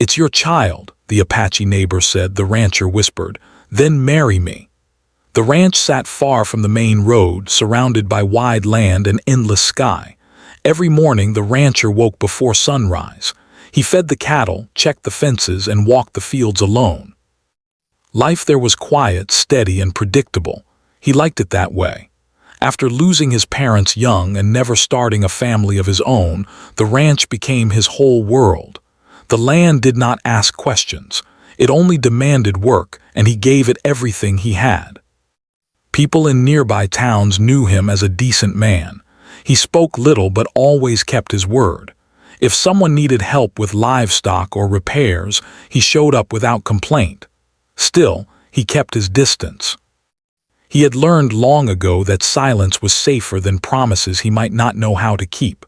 "It's your child," the Apache neighbor said, the rancher whispered. "Then marry me." The ranch sat far from the main road, surrounded by wide land and endless sky. Every morning the rancher woke before sunrise. He fed the cattle, checked the fences, and walked the fields alone. Life there was quiet, steady, and predictable. He liked it that way. After losing his parents young and never starting a family of his own, the ranch became his whole world. The land did not ask questions. It only demanded work, and he gave it everything he had. People in nearby towns knew him as a decent man. He spoke little but always kept his word. If someone needed help with livestock or repairs, he showed up without complaint. Still, he kept his distance. He had learned long ago that silence was safer than promises he might not know how to keep.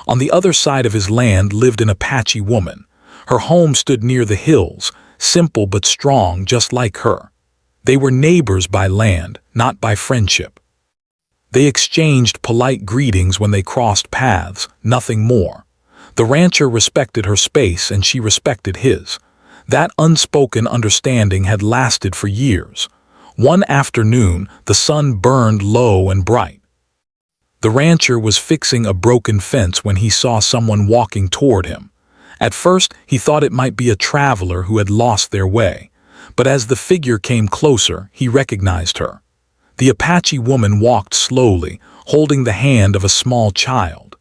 On the other side of his land lived an Apache woman. Her home stood near the hills, simple but strong, just like her. They were neighbors by land, not by friendship. They exchanged polite greetings when they crossed paths, nothing more. The rancher respected her space and she respected his. That unspoken understanding had lasted for years. One afternoon, the sun burned low and bright. The rancher was fixing a broken fence when he saw someone walking toward him. At first, he thought it might be a traveler who had lost their way. But as the figure came closer, he recognized her. The Apache woman walked slowly, holding the hand of a small child.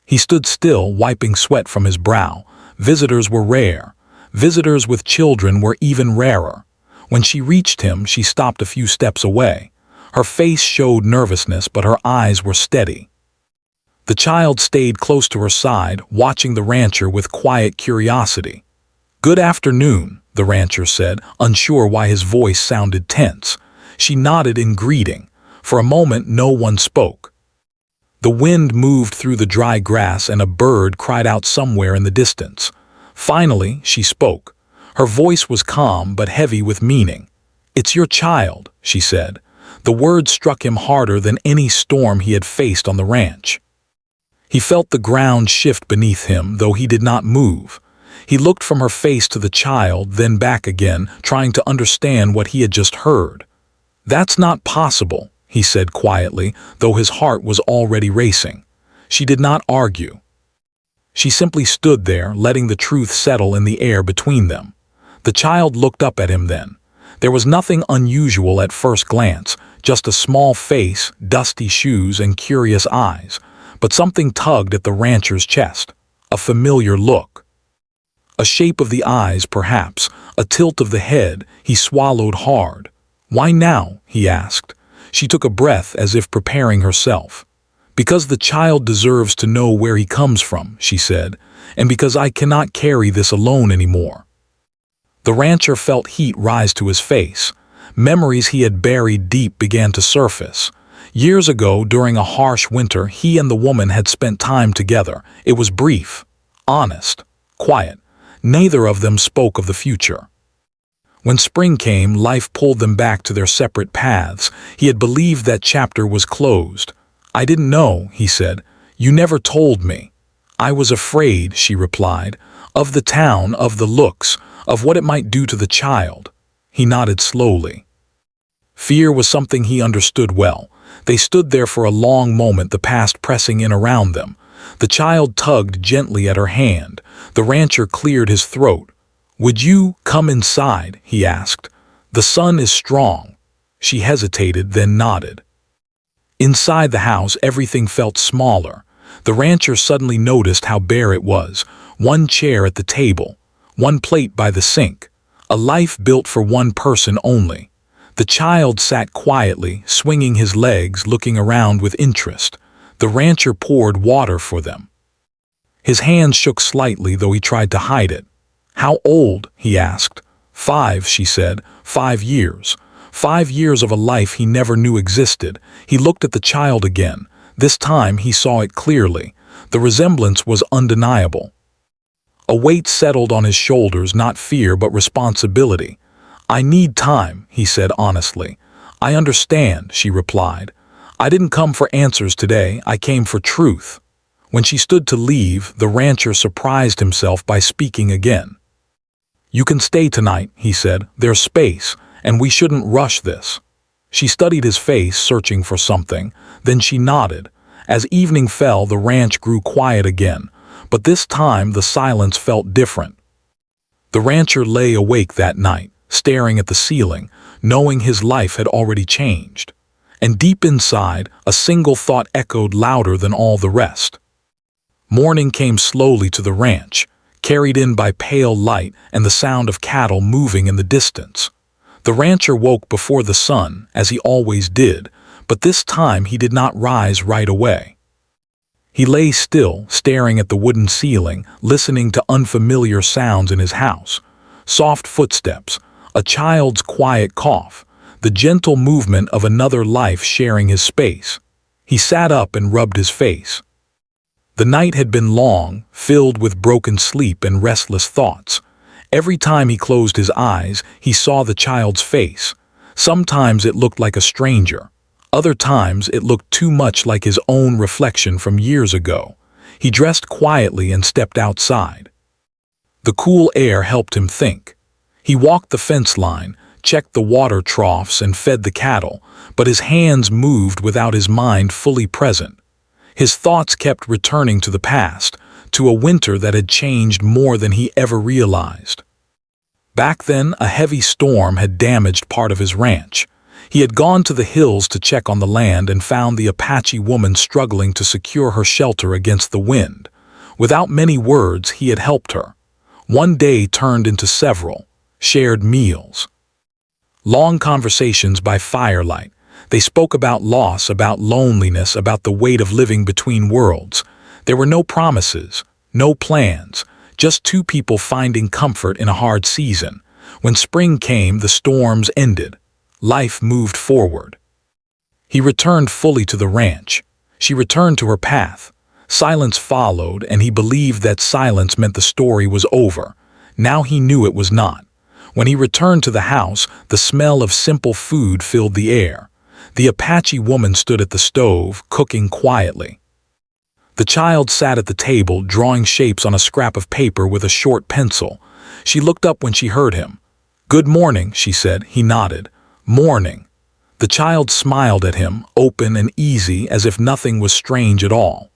He stood still, wiping sweat from his brow. Visitors were rare. Visitors with children were even rarer. When she reached him, she stopped a few steps away. Her face showed nervousness, but her eyes were steady. The child stayed close to her side, watching the rancher with quiet curiosity. "Good afternoon," the rancher said, unsure why his voice sounded tense. She nodded in greeting. For a moment, no one spoke. The wind moved through the dry grass and a bird cried out somewhere in the distance. Finally, she spoke. Her voice was calm but heavy with meaning. "It's your child," she said. The words struck him harder than any storm he had faced on the ranch. He felt the ground shift beneath him, though he did not move. He looked from her face to the child, then back again, trying to understand what he had just heard. "That's not possible," he said quietly, though his heart was already racing. She did not argue. She simply stood there, letting the truth settle in the air between them. The child looked up at him then. There was nothing unusual at first glance, just a small face, dusty shoes, and curious eyes. But something tugged at the rancher's chest. A familiar look. A shape of the eyes, perhaps, a tilt of the head. He swallowed hard. "Why now?" he asked. She took a breath as if preparing herself. "Because the child deserves to know where he comes from," she said, "and because I cannot carry this alone anymore." The rancher felt heat rise to his face. Memories he had buried deep began to surface. Years ago, during a harsh winter, he and the woman had spent time together. It was brief, honest, quiet. Neither of them spoke of the future. When spring came, life pulled them back to their separate paths. He had believed that chapter was closed. "I didn't know," he said. "You never told me." "I was afraid," she replied, "of the town, of the looks, of what it might do to the child." He nodded slowly. Fear was something he understood well. They stood there for a long moment, the past pressing in around them. The child tugged gently at her hand. The rancher cleared his throat. "Would you come inside?" he asked. "The sun is strong." She hesitated, then nodded. Inside the house, everything felt smaller. The rancher suddenly noticed how bare it was. One chair at the table, one plate by the sink. A life built for one person only. The child sat quietly, swinging his legs, looking around with interest. The rancher poured water for them. His hands shook slightly, though he tried to hide it. "How old?" he asked. "5," she said. 5 years. 5 years of a life he never knew existed. He looked at the child again. This time he saw it clearly. The resemblance was undeniable. A weight settled on his shoulders, not fear but responsibility. "I need time," he said honestly. "I understand," she replied. "I didn't come for answers today, I came for truth." When she stood to leave, the rancher surprised himself by speaking again. "You can stay tonight," he said. "There's space, and we shouldn't rush this." She studied his face, searching for something. Then she nodded. As evening fell, the ranch grew quiet again, but this time the silence felt different. The rancher lay awake that night, staring at the ceiling, knowing his life had already changed. And deep inside, a single thought echoed louder than all the rest. Morning came slowly to the ranch, carried in by pale light and the sound of cattle moving in the distance. The rancher woke before the sun, as he always did, but this time he did not rise right away. He lay still, staring at the wooden ceiling, listening to unfamiliar sounds in his house. Soft footsteps, a child's quiet cough, the gentle movement of another life sharing his space. He sat up and rubbed his face. The night had been long, filled with broken sleep and restless thoughts. Every time he closed his eyes, he saw the child's face. Sometimes it looked like a stranger. Other times it looked too much like his own reflection from years ago. He dressed quietly and stepped outside. The cool air helped him think. He walked the fence line, checked the water troughs and fed the cattle, but his hands moved without his mind fully present. His thoughts kept returning to the past, to a winter that had changed more than he ever realized. Back then, a heavy storm had damaged part of his ranch. He had gone to the hills to check on the land and found the Apache woman struggling to secure her shelter against the wind. Without many words, he had helped her. One day turned into several, shared meals. Long conversations by firelight. They spoke about loss, about loneliness, about the weight of living between worlds. There were no promises, no plans, just two people finding comfort in a hard season. When spring came, the storms ended. Life moved forward. He returned fully to the ranch. She returned to her path. Silence followed, and he believed that silence meant the story was over. Now he knew it was not. When he returned to the house, the smell of simple food filled the air. The Apache woman stood at the stove, cooking quietly. The child sat at the table, drawing shapes on a scrap of paper with a short pencil. She looked up when she heard him. "Good morning," she said. He nodded. "Morning." The child smiled at him, open and easy, as if nothing was strange at all.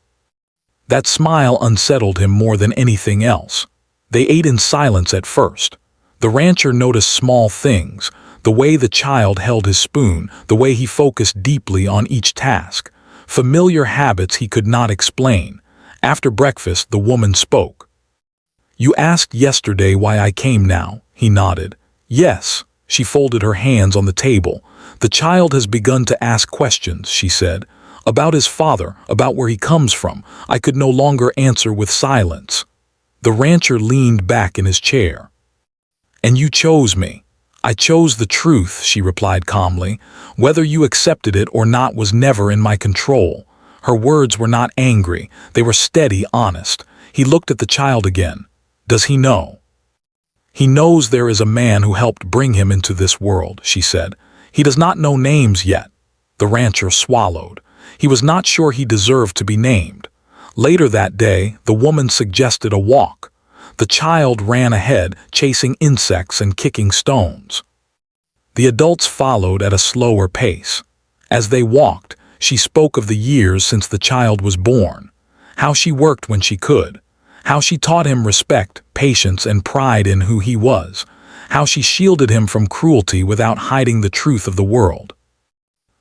That smile unsettled him more than anything else. They ate in silence at first. The rancher noticed small things, the way the child held his spoon, the way he focused deeply on each task. Familiar habits he could not explain. After breakfast, the woman spoke. "You asked yesterday why I came now," he nodded. "Yes." She folded her hands on the table. "The child has begun to ask questions," she said. "About his father, about where he comes from." I could no longer answer with silence. The rancher leaned back in his chair. "And you chose me." "I chose the truth," she replied calmly. "Whether you accepted it or not was never in my control." Her words were not angry. They were steady, honest. He looked at the child again. "Does he know?" "He knows there is a man who helped bring him into this world," she said. "He does not know names yet." The rancher swallowed. He was not sure he deserved to be named. Later that day, the woman suggested a walk. The child ran ahead, chasing insects and kicking stones. The adults followed at a slower pace. As they walked, she spoke of the years since the child was born, how she worked when she could, how she taught him respect, patience, and pride in who he was, how she shielded him from cruelty without hiding the truth of the world.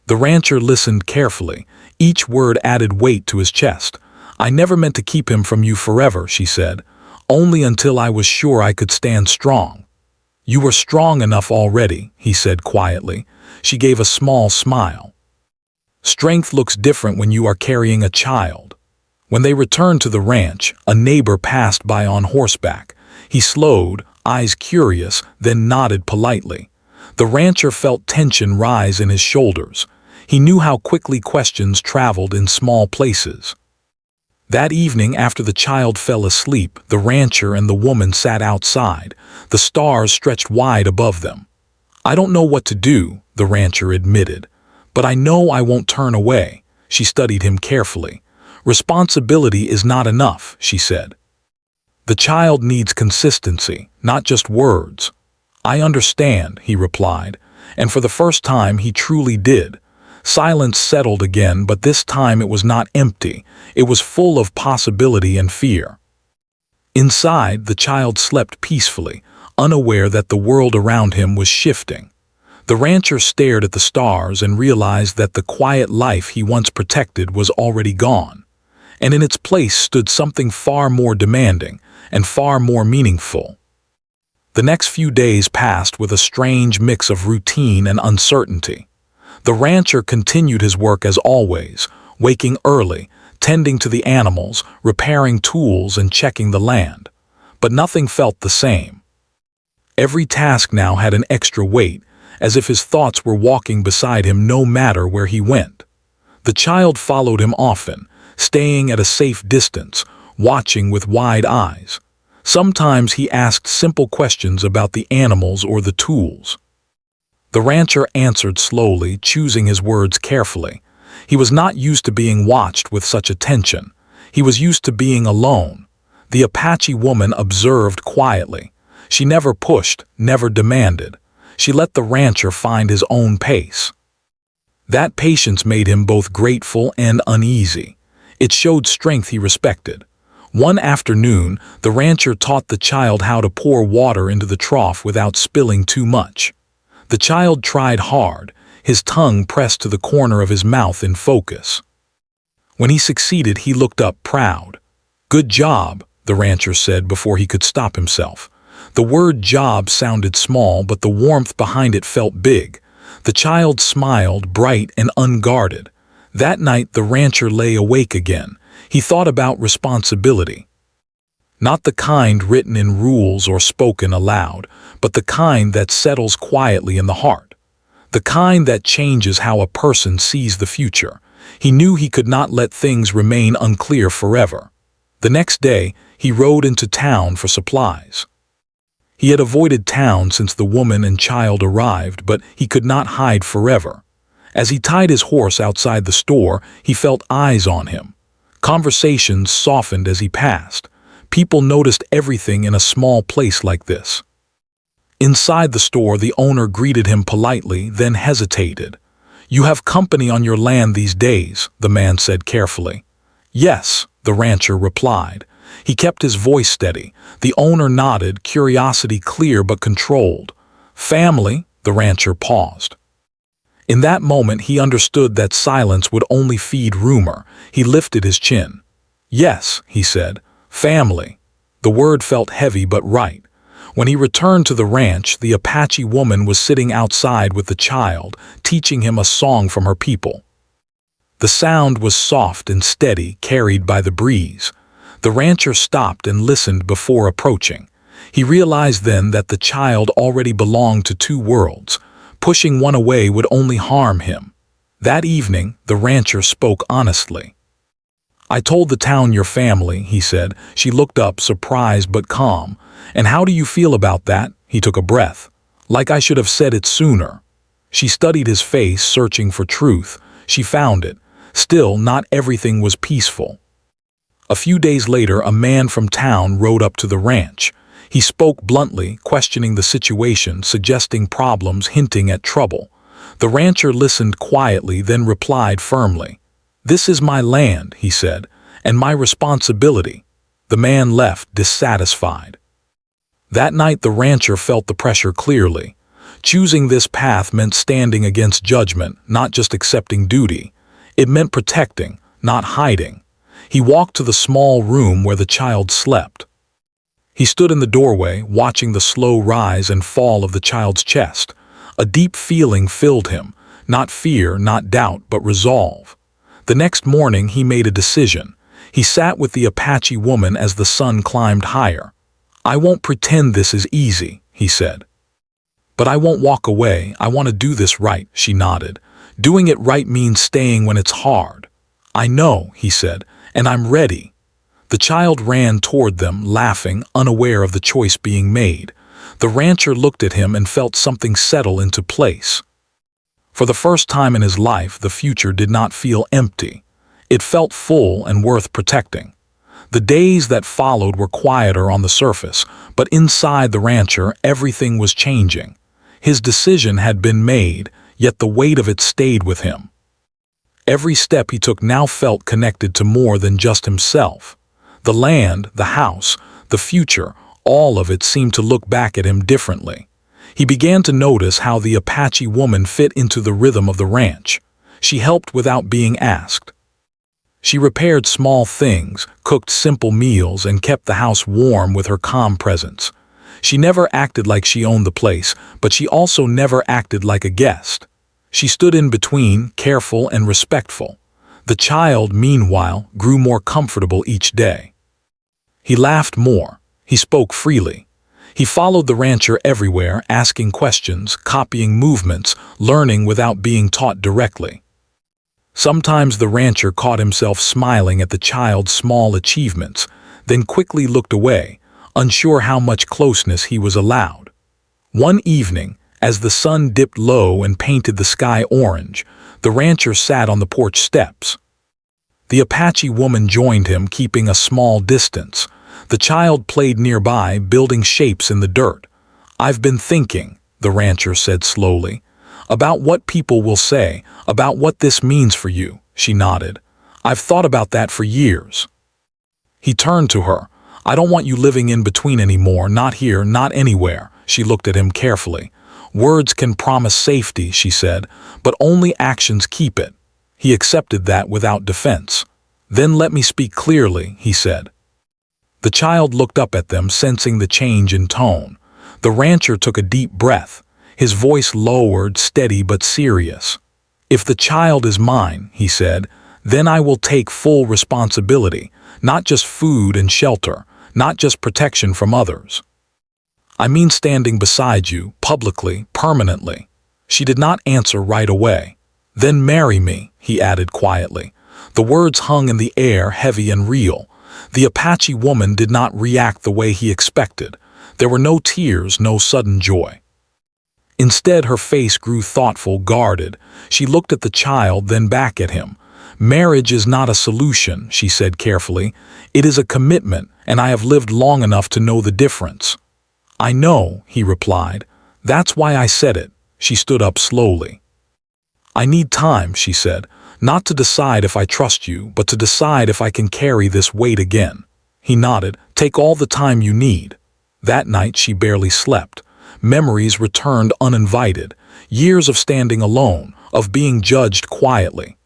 The rancher listened carefully. Each word added weight to his chest. "I never meant to keep him from you forever," she said. "Only until I was sure I could stand strong." "You were strong enough already," he said quietly. She gave a small smile. "Strength looks different when you are carrying a child." When they returned to the ranch, a neighbor passed by on horseback. He slowed, eyes curious, then nodded politely. The rancher felt tension rise in his shoulders. He knew how quickly questions traveled in small places. That evening, after the child fell asleep, the rancher and the woman sat outside. The stars stretched wide above them. "I don't know what to do," the rancher admitted. "But I know I won't turn away." She studied him carefully. "Responsibility is not enough," she said. The child needs consistency, not just words. I understand, he replied, and for the first time he truly did. Silence settled again, but this time it was not empty. It was full of possibility and fear. Inside, the child slept peacefully, unaware that the world around him was shifting. The rancher stared at the stars and realized that the quiet life he once protected was already gone, and in its place stood something far more demanding and far more meaningful. The next few days passed with a strange mix of routine and uncertainty. The rancher continued his work as always, waking early, tending to the animals, repairing tools, and checking the land. But nothing felt the same. Every task now had an extra weight, as if his thoughts were walking beside him no matter where he went. The child followed him often, staying at a safe distance, watching with wide eyes. Sometimes he asked simple questions about the animals or the tools. The rancher answered slowly, choosing his words carefully. He was not used to being watched with such attention. He was used to being alone. The Apache woman observed quietly. She never pushed, never demanded. She let the rancher find his own pace. That patience made him both grateful and uneasy. It showed strength he respected. One afternoon, the rancher taught the child how to pour water into the trough without spilling too much. The child tried hard, his tongue pressed to the corner of his mouth in focus. When he succeeded, he looked up proud. "Good job," the rancher said before he could stop himself. The word job sounded small, but the warmth behind it felt big. The child smiled, bright and unguarded. That night, the rancher lay awake again. He thought about responsibility. Not the kind written in rules or spoken aloud, but the kind that settles quietly in the heart. The kind that changes how a person sees the future. He knew he could not let things remain unclear forever. The next day, he rode into town for supplies. He had avoided town since the woman and child arrived, but he could not hide forever. As he tied his horse outside the store, he felt eyes on him. Conversations softened as he passed. People noticed everything in a small place like this. Inside the store, the owner greeted him politely, then hesitated. "You have company on your land these days," the man said carefully. "Yes," the rancher replied. He kept his voice steady. The owner nodded, curiosity clear but controlled. "Family?" The rancher paused. In that moment, he understood that silence would only feed rumor. He lifted his chin. "Yes," he said, "family." The word felt heavy but right. When he returned to the ranch, the Apache woman was sitting outside with the child, teaching him a song from her people. The sound was soft and steady, carried by the breeze. The rancher stopped and listened before approaching. He realized then that the child already belonged to two worlds. Pushing one away would only harm him. That evening, the rancher spoke honestly. "I told the town your family," he said. She looked up, surprised but calm. "And how do you feel about that?" He took a breath. "Like I should have said it sooner." She studied his face, searching for truth. She found it. Still, not everything was peaceful. A few days later, a man from town rode up to the ranch. He spoke bluntly, questioning the situation, suggesting problems, hinting at trouble. The rancher listened quietly, then replied firmly. "This is my land," he said, "and my responsibility." The man left, dissatisfied. That night, the rancher felt the pressure clearly. Choosing this path meant standing against judgment, not just accepting duty. It meant protecting, not hiding. He walked to the small room where the child slept. He stood in the doorway, watching the slow rise and fall of the child's chest. A deep feeling filled him, not fear, not doubt, but resolve. The next morning, he made a decision. He sat with the Apache woman as the sun climbed higher. "I won't pretend this is easy," he said. "But I won't walk away. I want to do this right," she nodded. "Doing it right means staying when it's hard." "I know," he said, "and I'm ready." The child ran toward them, laughing, unaware of the choice being made. The rancher looked at him and felt something settle into place. For the first time in his life, the future did not feel empty. It felt full and worth protecting. The days that followed were quieter on the surface, but inside the rancher everything was changing. His decision had been made, yet the weight of it stayed with him. Every step he took now felt connected to more than just himself. The land, the house, the future, all of it seemed to look back at him differently. He began to notice how the Apache woman fit into the rhythm of the ranch. She helped without being asked. She repaired small things, cooked simple meals, and kept the house warm with her calm presence. She never acted like she owned the place, but she also never acted like a guest. She stood in between, careful and respectful. The child, meanwhile, grew more comfortable each day. He laughed more. He spoke freely. He followed the rancher everywhere, asking questions, copying movements, learning without being taught directly. Sometimes the rancher caught himself smiling at the child's small achievements, then quickly looked away, unsure how much closeness he was allowed. One evening, as the sun dipped low and painted the sky orange, the rancher sat on the porch steps. The Apache woman joined him, keeping a small distance. The child played nearby, building shapes in the dirt. "I've been thinking," the rancher said slowly, "about what people will say, about what this means for you." She nodded. "I've thought about that for years." He turned to her. "I don't want you living in between anymore, not here, not anywhere." She looked at him carefully. "Words can promise safety," she said, "but only actions keep it." He accepted that without defense. "Then let me speak clearly," he said. The child looked up at them, sensing the change in tone. The rancher took a deep breath. His voice lowered, steady but serious. "If the child is mine," he said, "then I will take full responsibility, not just food and shelter, not just protection from others. I mean standing beside you, publicly, permanently." She did not answer right away. "Then marry me," he added quietly. The words hung in the air, heavy and real. The Apache woman did not react the way he expected. There were no tears, no sudden joy. Instead, her face grew thoughtful, guarded. She looked at the child, then back at him. "Marriage is not a solution," she said carefully. "It is a commitment, and I have lived long enough to know the difference." "I know," he replied. "That's why I said it." She stood up slowly. "I need time," she said, "not to decide if I trust you, but to decide if I can carry this weight again." He nodded. "Take all the time you need." That night she barely slept. Memories returned uninvited. Years of standing alone, of being judged quietly,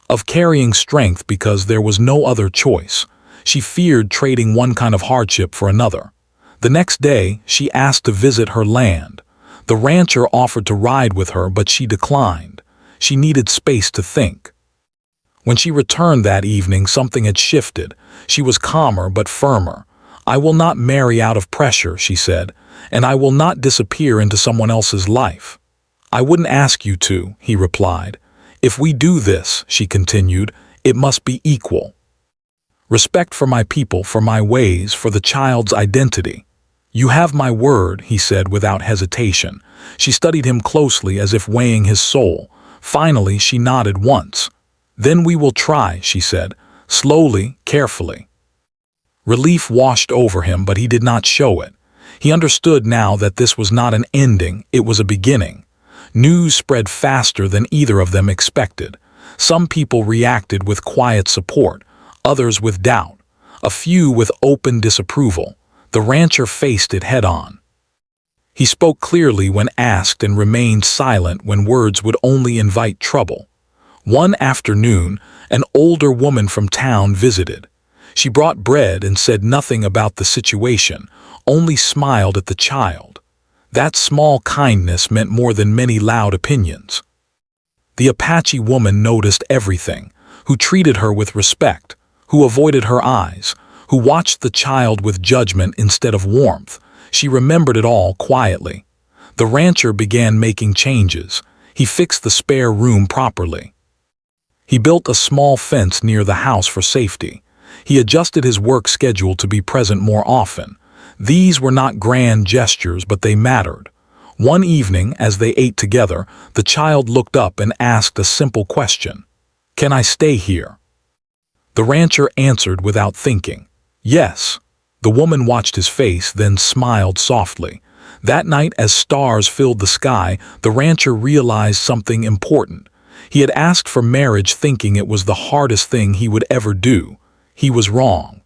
of carrying strength because there was no other choice. She feared trading one kind of hardship for another. The next day, she asked to visit her land. The rancher offered to ride with her, but she declined. She needed space to think. When she returned that evening, something had shifted. She was calmer but firmer. "I will not marry out of pressure," she said, "and I will not disappear into someone else's life." "I wouldn't ask you to," he replied. "If we do this," she continued, "it must be equal. Respect for my people, for my ways, for the child's identity." "You have my word," he said without hesitation. She studied him closely as if weighing his soul. Finally, she nodded once. "Then we will try," she said, slowly, carefully. Relief washed over him, but he did not show it. He understood now that this was not an ending, it was a beginning. News spread faster than either of them expected. Some people reacted with quiet support, others with doubt, a few with open disapproval. The rancher faced it head-on. He spoke clearly when asked and remained silent when words would only invite trouble. One afternoon, an older woman from town visited. She brought bread and said nothing about the situation, only smiled at the child. That small kindness meant more than many loud opinions. The Apache woman noticed everything, who treated her with respect, who avoided her eyes, who watched the child with judgment instead of warmth. She remembered it all quietly. The rancher began making changes. He fixed the spare room properly. He built a small fence near the house for safety. He adjusted his work schedule to be present more often. These were not grand gestures, but they mattered. One evening, as they ate together, the child looked up and asked a simple question. "Can I stay here?" The rancher answered without thinking. Yes. The woman watched his face, then smiled softly. That night, as stars filled the sky, the rancher realized something important. He had asked for marriage thinking it was the hardest thing he would ever do. He was wrong.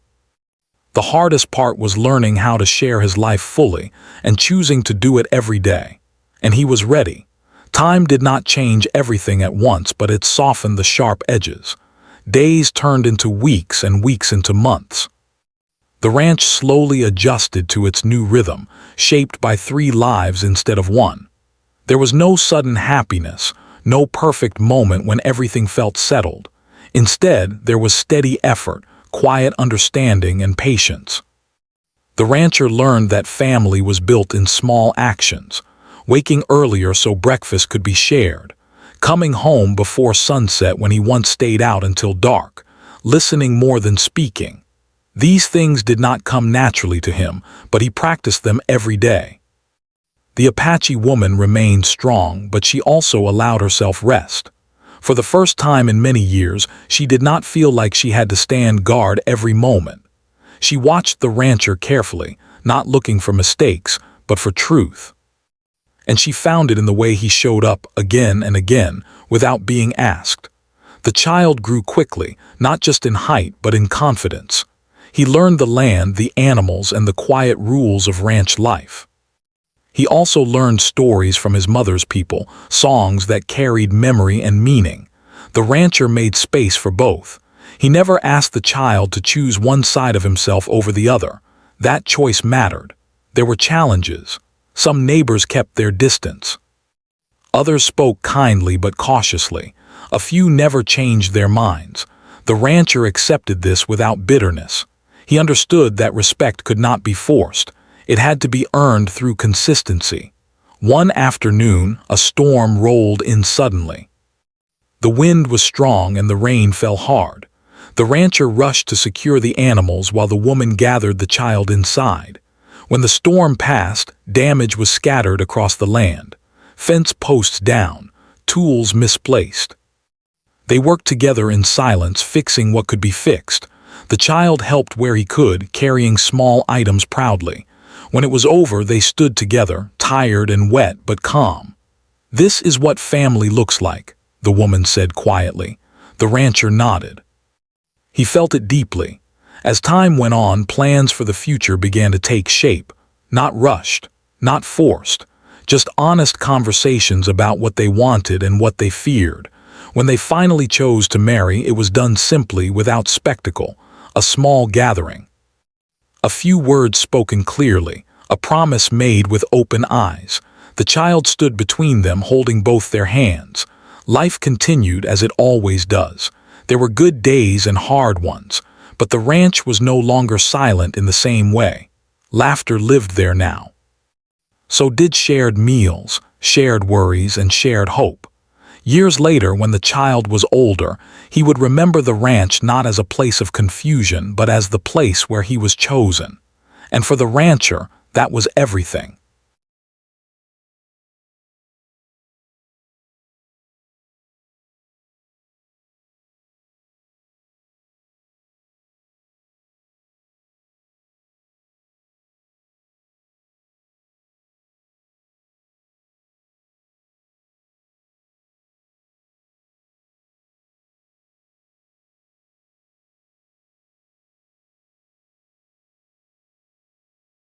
The hardest part was learning how to share his life fully and choosing to do it every day. And he was ready. Time did not change everything at once, but it softened the sharp edges. Days turned into weeks and weeks into months. The ranch slowly adjusted to its new rhythm, shaped by 3 lives instead of 1. There was no sudden happiness, no perfect moment when everything felt settled. Instead, there was steady effort, quiet understanding, and patience. The rancher learned that family was built in small actions, waking earlier so breakfast could be shared, coming home before sunset when he once stayed out until dark, listening more than speaking. These things did not come naturally to him, but he practiced them every day. The Apache woman remained strong, but she also allowed herself rest. For the first time in many years, she did not feel like she had to stand guard every moment. She watched the rancher carefully, not looking for mistakes, but for truth. And she found it in the way he showed up again and again, without being asked. The child grew quickly, not just in height, but in confidence. He learned the land, the animals, and the quiet rules of ranch life. He also learned stories from his mother's people, songs that carried memory and meaning. The rancher made space for both. He never asked the child to choose one side of himself over the other. That choice mattered. There were challenges. Some neighbors kept their distance. Others spoke kindly but cautiously. A few never changed their minds. The rancher accepted this without bitterness. He understood that respect could not be forced. It had to be earned through consistency. One afternoon, a storm rolled in suddenly. The wind was strong and the rain fell hard. The rancher rushed to secure the animals while the woman gathered the child inside. When the storm passed, damage was scattered across the land. Fence posts down, tools misplaced. They worked together in silence, fixing what could be fixed. The child helped where he could, carrying small items proudly. When it was over, they stood together, tired and wet but calm. "This is what family looks like," the woman said quietly. The rancher nodded. He felt it deeply. As time went on, plans for the future began to take shape. Not rushed, not forced, just honest conversations about what they wanted and what they feared. When they finally chose to marry, it was done simply, without spectacle, a small gathering. A few words spoken clearly, a promise made with open eyes. The child stood between them, holding both their hands. Life continued as it always does. There were good days and hard ones, but the ranch was no longer silent in the same way. Laughter lived there now. So did shared meals, shared worries, and shared hope. Years later, when the child was older, he would remember the ranch not as a place of confusion, but as the place where he was chosen. And for the rancher, that was everything.